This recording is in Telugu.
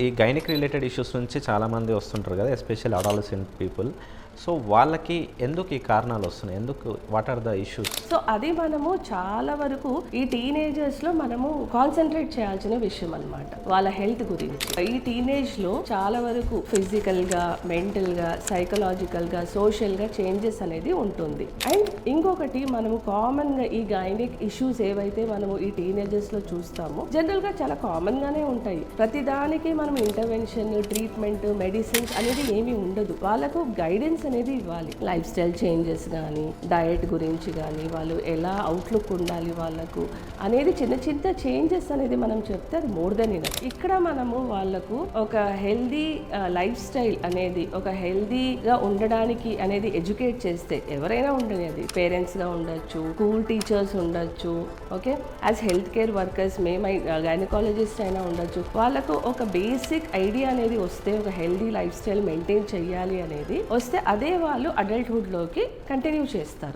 ఈ గైనిక్ రిలేటెడ్ ఇష్యూస్ నుంచి చాలామంది వస్తుంటారు కదా, ఎస్పెషల్లీ అడాలసెంట్ పీపుల్. సో వాళ్ళకి ఎందుకు ఈ కారణాలు వస్తున్నాయి? ఎందుకు, what are the issues? So అది మనము చాలా వరకు ఈ టీనేజర్స్లో మనము కాన్సన్ట్రేట్ చేయాల్సిన విషయం అన్నమాట, వాళ్ళ హెల్త్ గురించి. ఈ టీనేజ్లో చాలా వరకు ఫిజికల్గా, మెంటల్గా, సైకలాజికల్గా, సోషల్గా చేంజెస్ అనేది ఉంటుంది. అండ్ ఇంకొకటి, మనము కామన్గా ఈ గైనిక్ ఇష్యూస్ ఏవైతే మనము ఈ టీనేజర్స్లో చూస్తామో జనరల్గా చాలా కామన్గానే ఉంటాయి. ప్రతిదానికి మనం ఇంటర్వెన్షన్, ట్రీట్మెంట్, మెడిసిన్స్ అనేది ఏమీ ఉండదు. వాళ్ళకు గైడెన్స్ అనేది ఇవ్వాలి. లైఫ్ స్టైల్ చేంజెస్ కానీ, డయట్ గురించి కానీ, వాళ్ళు ఎలా అవుట్లుక్ ఉండాలి వాళ్ళకు అనేది చిన్న చిన్న చేంజెస్ అనేది మనం చెప్తే అది మోర్ దెన్ ఇనఫ్. ఇక్కడ మనము వాళ్ళకు ఒక హెల్దీ లైఫ్ స్టైల్ అనేది, ఒక హెల్దీగా ఉండడానికి అనేది ఎడ్యుకేట్ చేస్తే, ఎవరైనా ఉండని, అది పేరెంట్స్గా ఉండొచ్చు, స్కూల్ టీచర్స్ ఉండొచ్చు, okay, as health care workers మేము గైనకాలజిస్ట్ అయినా ఉండొచ్చు. వాళ్ళకు ఒక బేసిక్ ఐడియా అనేది వస్తే, ఒక హెల్దీ లైఫ్ స్టైల్ మెయింటైన్ చేయాలి అనేది వస్తే, అదే వాళ్ళు అడల్ట్హుడ్లోకి కంటిన్యూ చేస్తారు.